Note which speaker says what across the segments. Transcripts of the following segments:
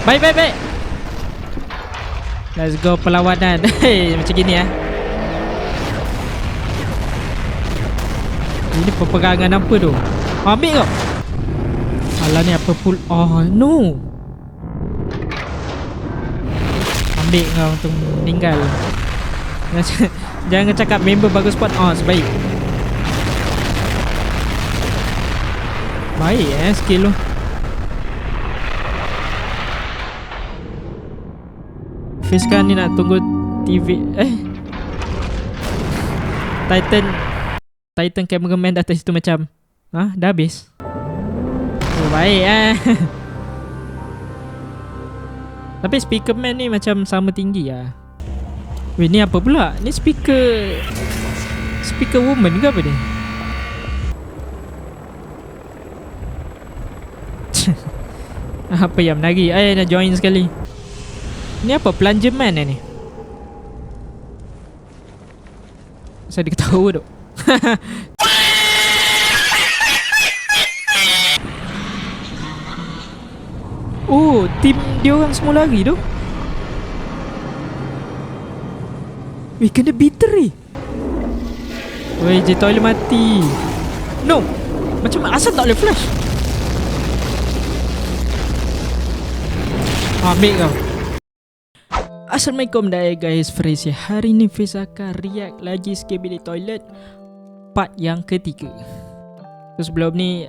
Speaker 1: Baik, baik, baik. Let's go perlawanan. Macam gini Ini peperangan apa tu? Ambil kau. Alah ni apa pul. Oh no. Ambil kau untuk meninggal. Jangan cakap member bagus spot. Sebaik. Baik skill lu. Fiz kan ni nak tunggu TV. Titan cameraman dah atas situ macam dah habis. Baik Tapi speaker man ni macam sama tinggi Weh, ni apa pula? Ni speaker woman ke apa ni? Apa yang menari? Nak join sekali. Ni apa? Plunger man ni? Saya dia ketawa tu. Oh, tim dia orang semua lari tu. Weh, kena bitter ni. Weh, je toilet mati. No. Macam asal tak boleh flash. Ambil kau. Assalamualaikum guys, Fiz. Hari ni Fiz akan react lagi Skibidi Toilet part yang ketiga. So sebelum ni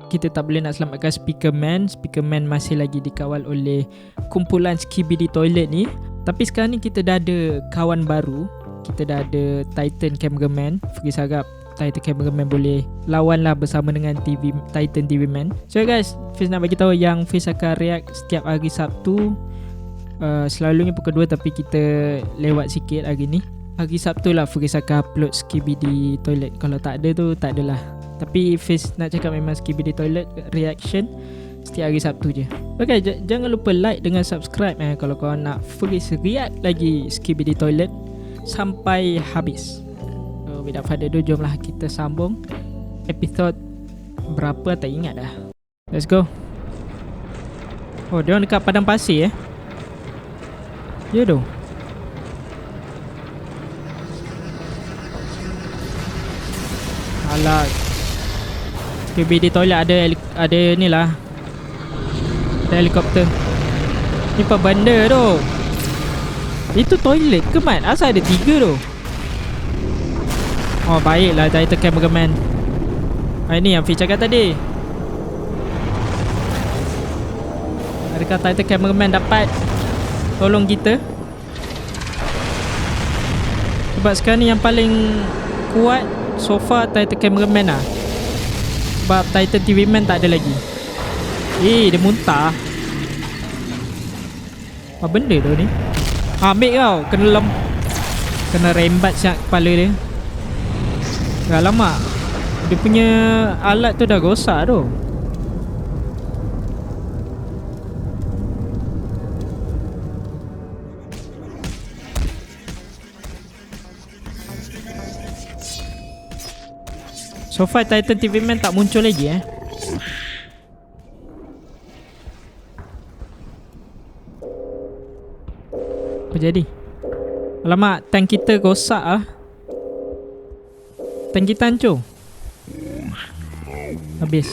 Speaker 1: kita tak boleh nak selamatkan Speaker Man. Speaker Man masih lagi dikawal oleh kumpulan Skibidi Toilet ni. Tapi sekarang ni kita dah ada kawan baru. Kita dah ada Titan Cameraman. Fiz harap Titan Cameraman boleh lawan lah bersama dengan Titan TV Man. So guys, Fiz nak bagi tahu yang Fiz akan react setiap hari Sabtu. Selalunya pukul 2 tapi kita lewat sikit hari ni. Hari Sabtu lah Fiz akan upload Skibidi Toilet. Kalau tak ada tu tak adalah. Tapi Fiz nak cakap memang Skibidi Toilet reaction setiap hari Sabtu je. Okay, jangan lupa like dengan subscribe kalau korang nak Fiz react lagi Skibidi Toilet sampai habis. So without further ado, jomlah kita sambung episod berapa tak ingat dah. Let's go. Oh, dia orang dekat padang pasir Ya tu. Alah, Skibidi Toilet ada ni lah. Ada helikopter. Ni apa benda tu? Itu toilet ke mat? Asal ada 3 tu? Oh baiklah Titan Cameraman. Ini yang Fiz cakap tadi. Adakah Titan Cameraman dapat tolong kita? Sebab sekarang ni yang paling kuat so far Titan Cameraman lah. Sebab Titan TV Man tak ada lagi. Dia muntah. Apa benda tu ni? Ambil kau. Kena rembat siap kepala dia. Alamak, dia punya alat tu dah rosak tu. So far Titan TV Man tak muncul lagi Apa jadi? Alamak, tank kita rosak Tank kita hancur. Habis.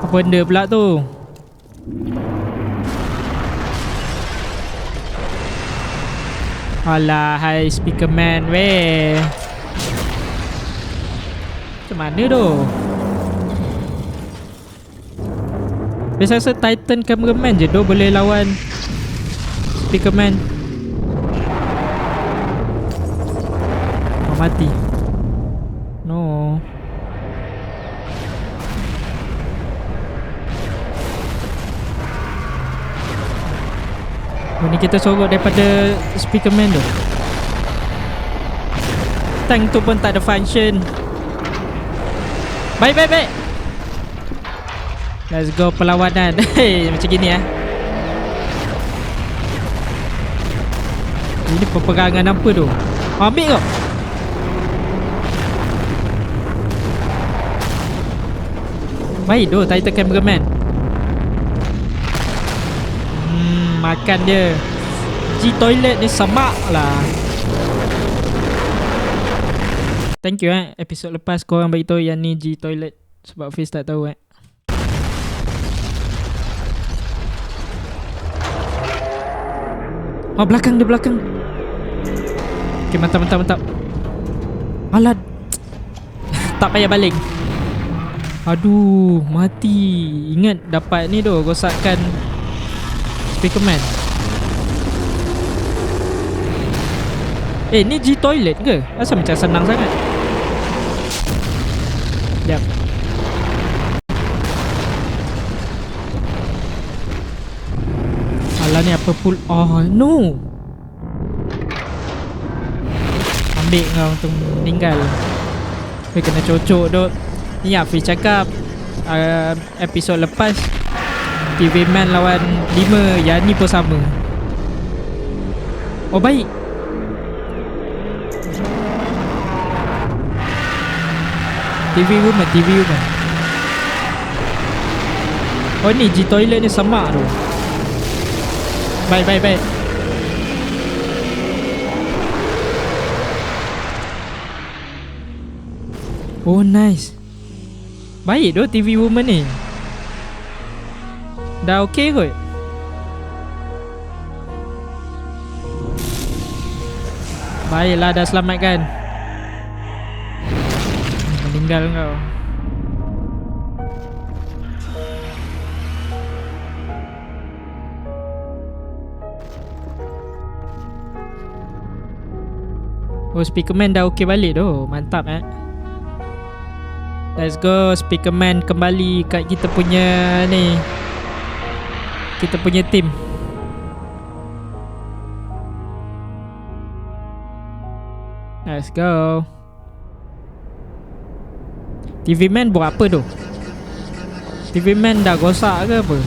Speaker 1: Apa benda pula tu? Alah, hai Speaker Man weh. Macam mana tu? Biasa rasa Titan Cameraman je tu boleh lawan Speaker Man. Mati. No. Ini kita sorok daripada Speaker Man tu. Tank tu pun tak ada function. Baik, baik, baik. Let's go perlawanan. Macam gini Ini peperangan apa tu? Ambil kau. Baik doh Titan Cameraman. Makan dia. G toilet ni semak lah. Thank you episod lepas korang beritahu yang ni G toilet. Sebab Fiz tak tahu Oh belakang dia belakang. Okay mantap. Alat. Tak payah baling. Aduh mati. Ingat dapat ni doh rosakkan Speakerman. Ni G toilet ke? Asal macam senang sangat. Sekejap. Alah ni apa pul. Oh no. Ambil kau untuk meninggal. Kena cocok duk. Ni Hafiz cakap episod lepas TV Man lawan 5. Yang ni pun sama. Oh baik. TV woman. Oh ni G toilet ni semak tu. Baik. Oh nice. Baik tu TV woman ni. Dah okey kot. Baiklah dah selamatkan. Meninggal kau. Oh Speakerman dah okey balik tu. Mantap Let's go Speakerman kembali kat kita punya ni. Kita punya team. Let's go. TV Man buat apa tu? TV Man dah rosak ke apa?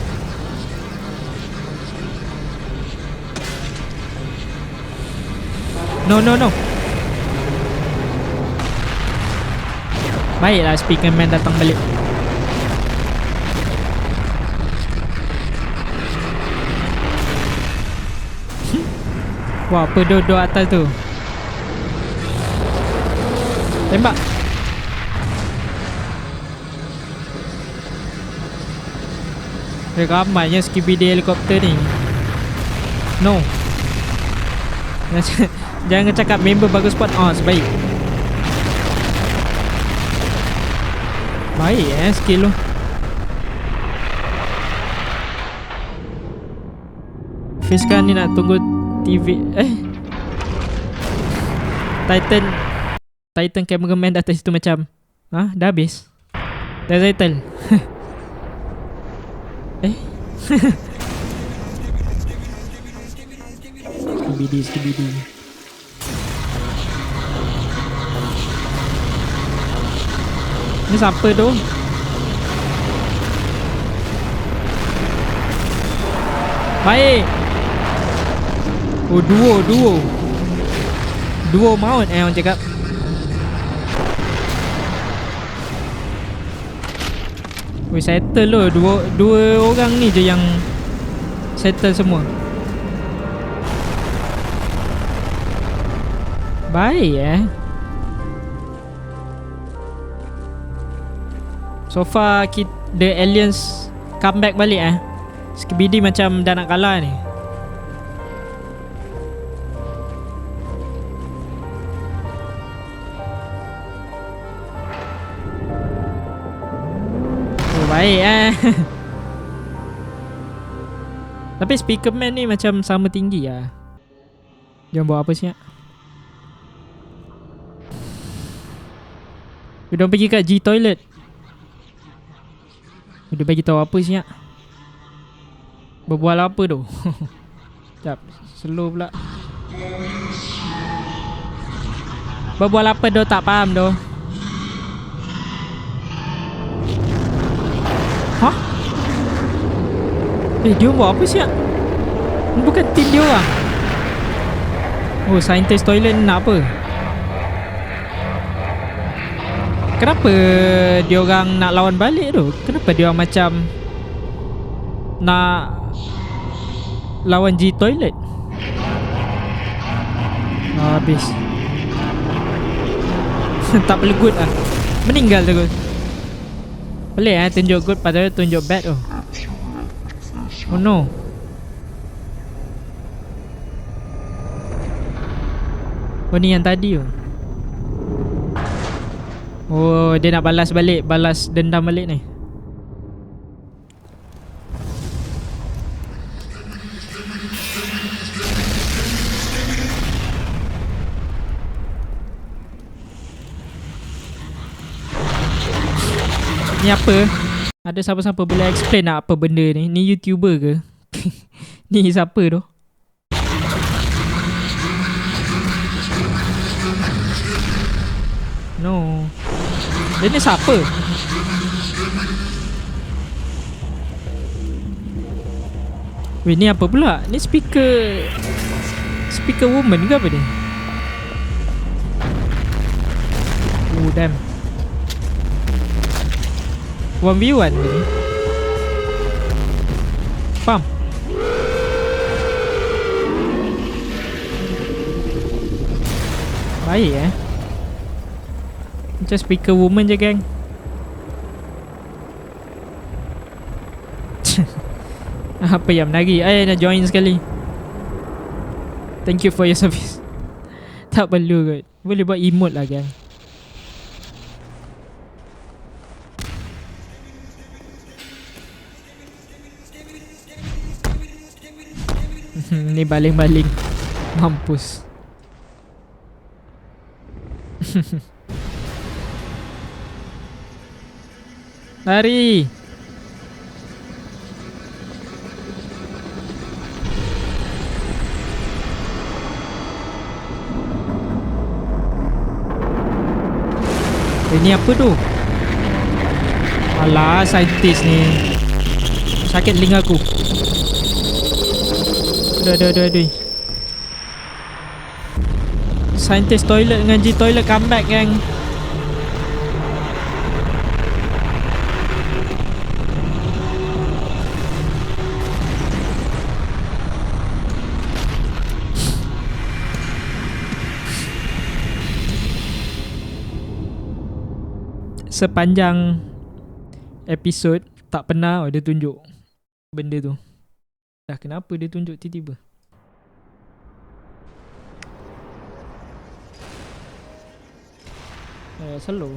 Speaker 1: No. Baiklah Speakerman datang balik. Wah apa duduk atas tu. Tembak. Ramainya Skibidi helikopter ni. No. Jangan cakap member bagus spot. Sebaik. Baik skill lu. Fiz kan ni nak tunggu TV. Titan Cameraman dah atas situ macam dah habis. Dah title. Skibidi. Ni siapa tu? Baik. Oh duo mount orang cakap. Weh settle lo. Dua orang ni je yang settle semua. Baik So far the aliens come back balik Skibidi macam dah nak kalah ni. Oh baik Tapi Speakerman ni macam sama tinggi Dia buat apa siap? Dia pergi kat G toilet. Dia bagi tahu apa siap? Berbual apa tu? Sekejap, slow pula. Berbual apa tu tak faham tu. Hah? Dia buat apa siap? Ini bukan team dia orang. Oh, scientist toilet ni nak apa? Kenapa dia orang nak lawan balik tu? Kenapa dia orang macam nak lawan G toilet? Habis. Tak perlu good lah. Meninggal terus. Pelik tunjuk good padahal tunjuk bad tu. Oh no. Oh ni yang tadi tu. Oh dia nak balas balik. Balas dendam balik ni. Ni apa? Ada siapa-siapa boleh explain tak apa benda ni? Ni YouTuber ke? Ni siapa tu? No. Dia ni siapa? Weh ni apa pula? Ni speaker woman ke apa ni? Oh damn. 1v1 ni. Faham? Baik macam speaker woman je gang. Apa yang menari? Nak join sekali. Thank you for your service. Tak perlu kot. Boleh buat emote lah gang. Ni baling-baling. Mampus. Lari. Ini apa tu? Alah, saintis ni. Sakit telinga aku. Aduh. Saintis toilet dengan G toilet comeback gang. Sepanjang episod tak pernah dia tunjuk benda tu. Dah kenapa dia tunjuk tiba-tiba? Slow.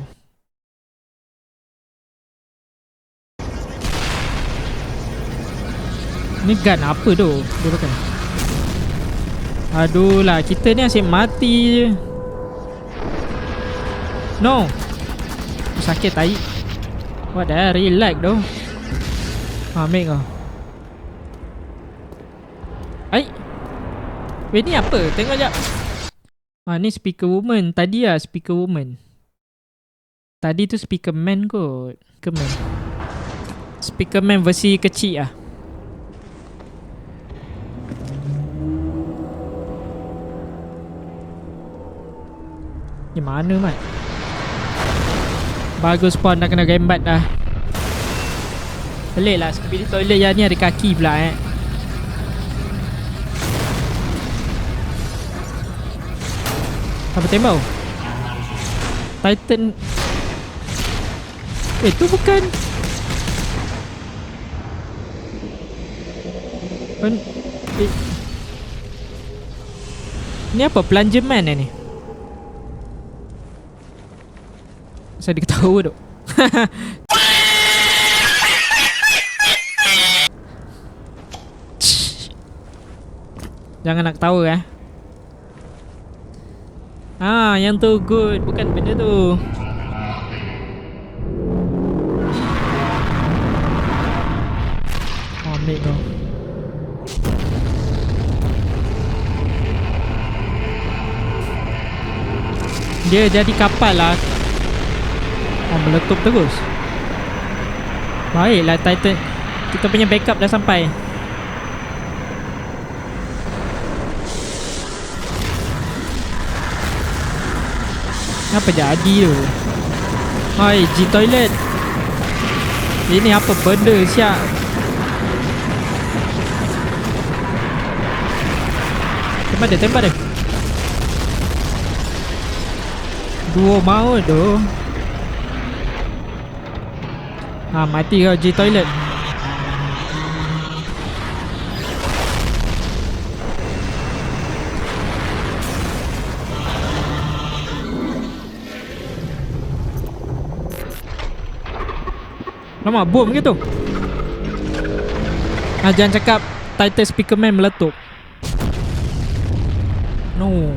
Speaker 1: Ni gun apa tu? Dia pakai. Aduh lah, kita ni asyik mati je. No. Sakit tai. What the hell? Relax tu. Ambil kau. Weh ni apa? Tengok jap. Ni speaker woman. Tadi lah speaker woman. Tadi tu speaker man kot. Speaker man versi kecil lah. Ni mana mat? Bagus spawn dah kena gembat dah. Pelik lah bilik toilet yang ni ada kaki pula Apa tembak? Titan. Tu bukan. Ni apa? Plunger man ni? Saya dia ketawa tu. Jangan nak ketawa yang tu good. Bukan benda tu. Ambil kau. Dia jadi kapal lah. Meletup terus. Baiklah Titan. Kita punya backup dah sampai. Apa jadi tu? Hai, G-Toilet. Ini apa benda siap? Tembak dia. Dua maut tu. Mati kau G-Toilet. Lama bom gitu. Jangan cakap Titan Speakerman meletup. No.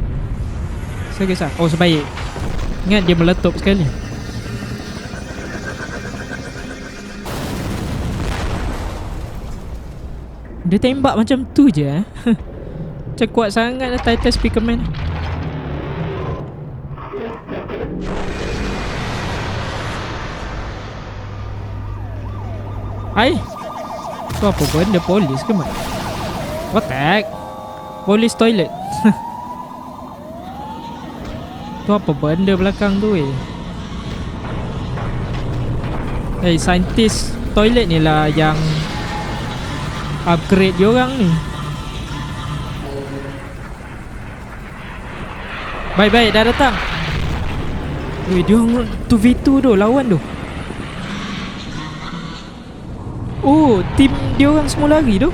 Speaker 1: Serius lah. Oh, sebaik. Ingat dia meletup sekali. Dia tembak macam tu je Macam kuat sangat lah Titan Speakerman. Hai, tu apa benda? Polis ke mak? What the heck? Polis toilet. Tu apa benda belakang tu saintis toilet ni lah yang upgrade diorang ni. Baik-baik dah datang. Dia 2v2 tu lawan tu. Oh, tim diorang semua lari tu.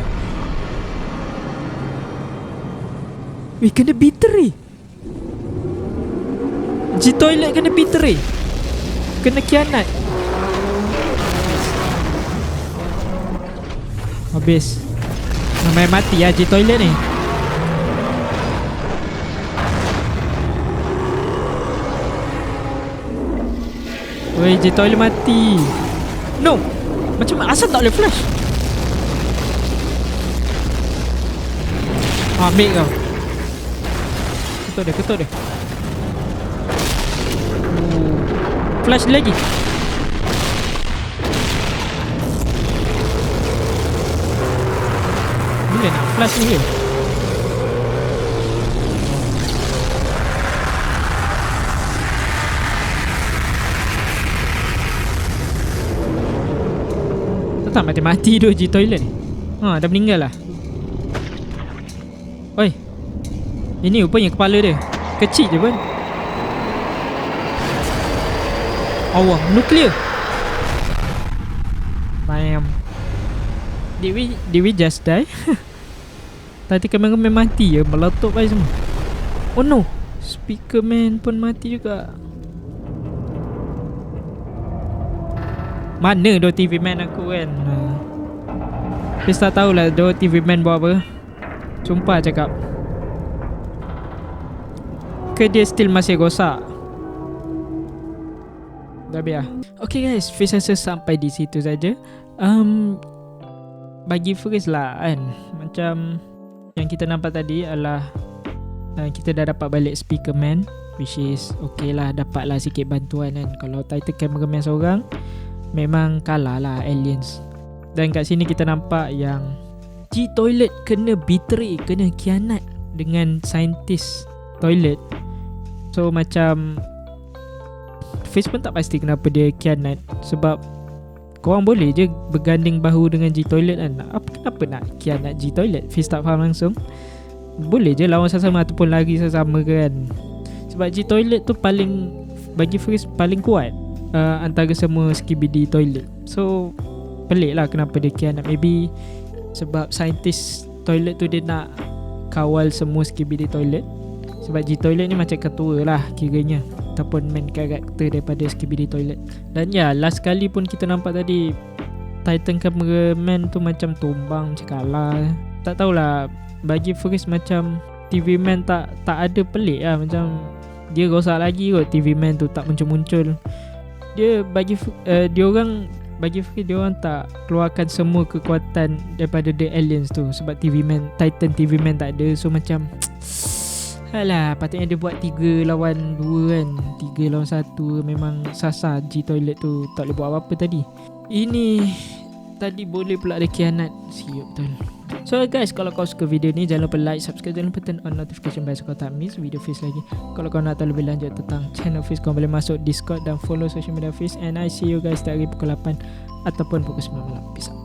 Speaker 1: Kena biteri. G-Toilet kena biteri. Kena kianat. Habis. Namanya mati lah G-Toilet ni. Woi, G-Toilet mati. No. Macam mana asal tak boleh flash? Ambil kau. Ketuk dia. Flash lagi. Bila nak flash ni ke? Tak mati-mati tu G-Toilet ni. Dah meninggal lah. Oi, ini rupanya kepala dia. Kecil je pun. Allah, nuklear. Bam. Did we just die? Tadi kameraman mati je. Meletup aja semua. Oh no, Speakerman pun mati juga. Mana do TV Man aku kan? Please tak tahulah do TV Man buat apa. Sumpah cakap. Ke dia still masih rosak? Dah biar. Okay guys, Fiz rasa sampai di situ saja. Bagi Fiz lah kan, macam yang kita nampak tadi adalah kita dah dapat balik Speakerman, which is okay lah, dapat lah sikit bantuan kan. Kalau Titan Cameraman seorang memang kalah lah aliens. Dan kat sini kita nampak yang G-Toilet kena betray, kena khianat dengan saintis toilet. So macam Fiz pun tak pasti kenapa dia khianat. Sebab korang boleh je berganding bahu dengan G-Toilet kan. Kenapa nak khianat G-Toilet? Fiz tak faham langsung. Boleh je lawan sama-sama ataupun lari sama-sama kan. Sebab G-Toilet tu paling, bagi Fiz paling kuat antara semua Skibidi toilet. So pelik lah kenapa dia khianat. Maybe sebab saintis toilet tu dia nak kawal semua Skibidi toilet. Sebab G-Toilet ni macam ketua lah kiranya, ataupun main karakter daripada Skibidi toilet. Dan ya, last kali pun kita nampak tadi Titan Cameraman tu macam tumbang, macam kalah. Tak tahulah, bagi Fiz macam TV Man tak ada pelik lah. Macam dia rosak lagi kot TV Man tu, tak muncul-muncul. Dia bagi diorang tak keluarkan semua kekuatan daripada the aliens tu. Sebab Titan TV Man tak ada. So macam alah, patutnya dia buat 3 lawan 2 kan. 3 lawan 1. Memang sasar G-Toilet tu, tak boleh buat apa-apa tadi. Ini tadi boleh pula ada khianat. Siap betul. So guys, kalau kau suka video ni, jangan lupa like, subscribe, jangan lupa turn on notification bell so kau tak miss video Fiz lagi. Kalau kau nak tahu lebih lanjut tentang channel Fiz, kau boleh masuk Discord dan follow social media Fiz. And I see you guys setiap hari pukul 8 ataupun pukul 9 malam. Peace out.